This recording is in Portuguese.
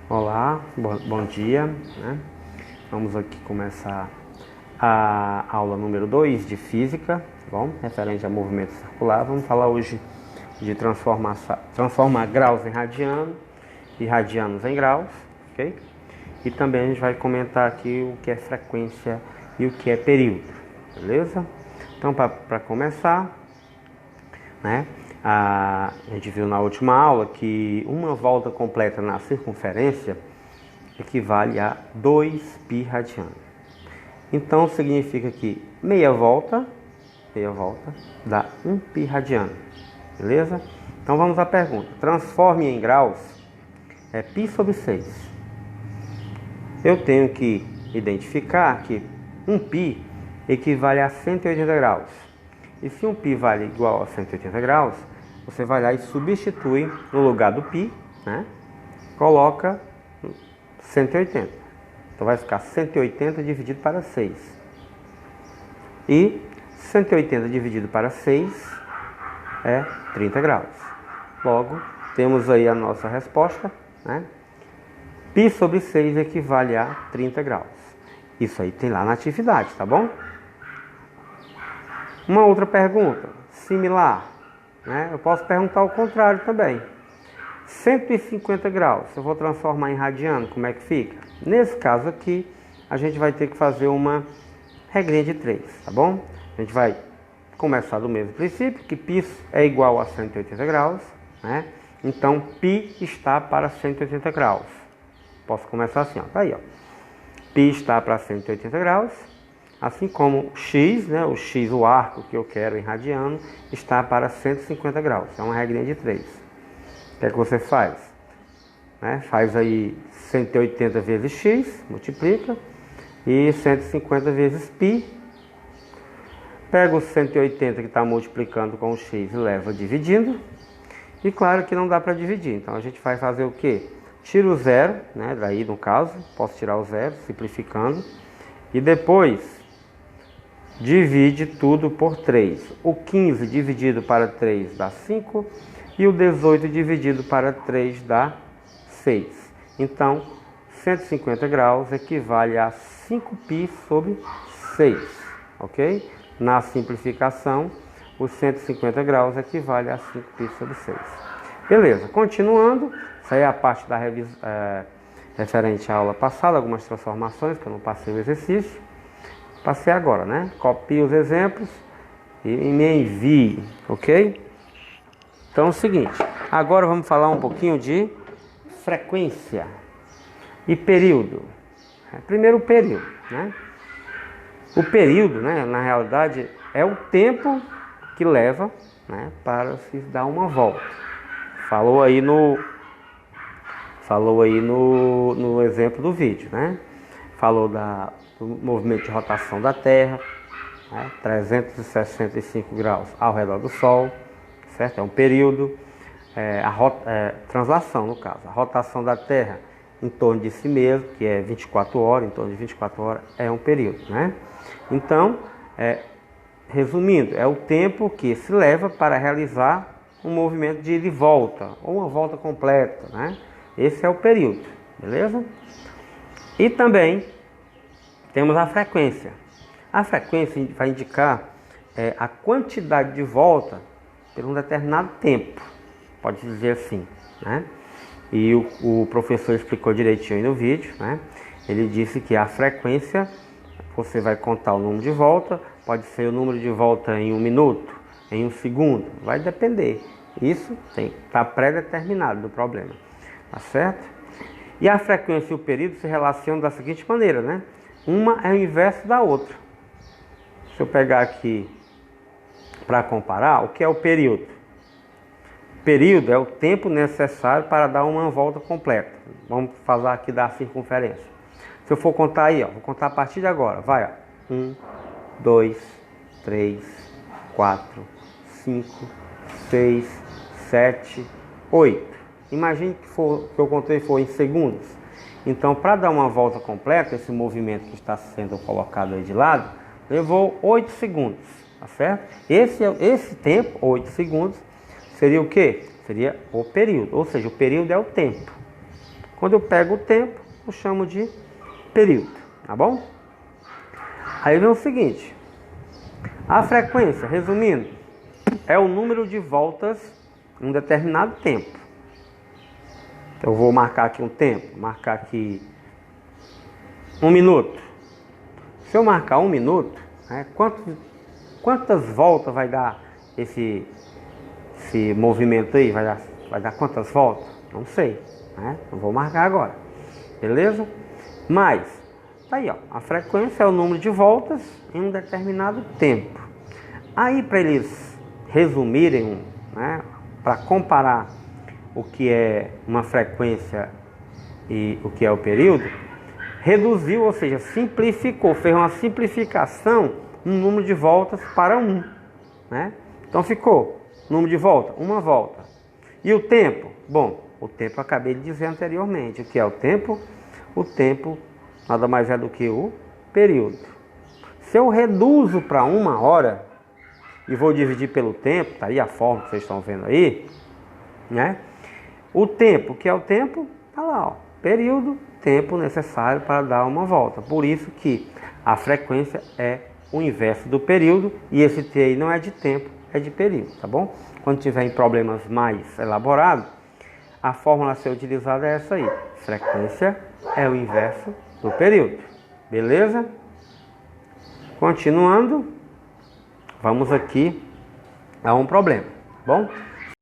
Olá, bom dia, né? Vamos aqui começar a aula número 2 de Física, tá bom? Referente a movimento circular. Vamos falar hoje de transformar graus em radianos e radianos em graus, ok? E também a gente vai comentar aqui o que é frequência e o que é período, beleza? Então, para começar, né? A gente viu na última aula que uma volta completa na circunferência equivale a 2π radianos. Então significa que meia volta dá 1π radiano, beleza? Então vamos à pergunta. Transforme em graus é π sobre 6. Eu tenho que identificar que 1π equivale a 180 graus. E se 1π vale igual a 180 graus, você vai lá e substitui no lugar do π, né? Coloca 180. Então vai ficar 180 dividido para 6. E 180 dividido para 6 é 30 graus. Logo, temos aí a nossa resposta, né? Π sobre 6 equivale a 30 graus. Isso aí tem lá na atividade, tá bom? Uma outra pergunta, similar, né? Eu posso perguntar o contrário também. 150 graus, se eu vou transformar em radiano, como é que fica? Nesse caso aqui, a gente vai ter que fazer uma regrinha de 3, tá bom? A gente vai começar do mesmo princípio, que π é igual a 180 graus, né? Então, π está para 180 graus. Posso começar assim, ó. Tá aí, ó. π está para 180 graus, assim como x, né? O x, o arco que eu quero em radiano, está para 150 graus. É uma regrinha de 3. O que é que você faz? Né? Faz aí 180 vezes x, multiplica, e 150 vezes π. Pega o 180 que está multiplicando com o x e leva dividindo. E claro que não dá para dividir, então a gente vai fazer o quê? Tira o zero, né? Daí no caso, posso tirar o zero, simplificando. E depois divide tudo por 3. O 15 dividido para 3 dá 5. E o 18 dividido para 3 dá 6. Então, 150 graus equivale a 5π sobre 6. Ok? Na simplificação, os 150 graus equivale a 5π sobre 6. Beleza, continuando. Isso aí é a parte da referente à aula passada, algumas transformações que eu não passei o exercício. Passei agora, né? Copie os exemplos e me envie, ok? Então é o seguinte, agora vamos falar um pouquinho de frequência e período. Primeiro o período, né? O período, né, na realidade, é o tempo que leva, né, para se dar uma volta. Falou aí no exemplo do vídeo, né? Falou do movimento de rotação da Terra, né, 365 graus ao redor do Sol. Certo? É um período, translação no caso, a rotação da Terra em torno de si mesmo, que é 24 horas, em torno de 24 horas, é um período, né? Então, resumindo, é o tempo que se leva para realizar um movimento de ida e volta, ou uma volta completa, né? Esse é o período, beleza? E também temos a frequência. A frequência vai indicar a quantidade de volta por um determinado tempo, pode dizer assim, né? E o professor explicou direitinho aí no vídeo, né? Ele disse que a frequência, você vai contar o número de volta, pode ser o número de volta em 1 minuto, em 1 segundo, vai depender. Isso está pré-determinado do problema, tá certo? E a frequência e o período se relacionam da seguinte maneira, né? Uma é o inverso da outra. Se eu pegar aqui para comparar, o que é o período? Período é o tempo necessário para dar uma volta completa. Vamos falar aqui da circunferência. Se eu for contar aí, ó, vou contar a partir de agora. Vai, ó. 1, 2, 3, 4, 5, 6, 7, 8. Imagine que eu contei foi em segundos. Então, para dar uma volta completa, esse movimento que está sendo colocado aí de lado, levou 8 segundos. Tá certo? Esse tempo, 8 segundos, seria o quê? Seria o período, ou seja, o período é o tempo. Quando eu pego o tempo, eu chamo de período, tá bom? Aí vem o seguinte, a frequência, resumindo, é o número de voltas em um determinado tempo. Então eu vou marcar aqui um tempo, marcar aqui 1 minuto. Se eu marcar 1 minuto, né, quantas voltas vai dar esse movimento aí? Vai dar quantas voltas? Não sei, né? Não vou marcar agora, beleza? Mas, tá aí, ó, a frequência é o número de voltas em um determinado tempo. Aí, para eles resumirem, né, para comparar o que é uma frequência e o que é o período, reduziu, ou seja, simplificou, fez uma simplificação no número de voltas para 1, né? Então ficou, número de volta, 1 volta. E o tempo? Bom, o tempo eu acabei de dizer anteriormente. O que é o tempo? O tempo nada mais é do que o período. Se eu reduzo para 1 hora e vou dividir pelo tempo, tá aí a forma que vocês estão vendo aí, né? O tempo, o que é o tempo? Tá lá, ó, período, tempo necessário para dar uma volta. Por isso que a frequência é o inverso do período, e esse T aí não é de tempo, é de período, tá bom? Quando tiver em problemas mais elaborados, a fórmula a ser utilizada é essa aí. Frequência é o inverso do período. Beleza? Continuando, vamos aqui a um problema, tá bom?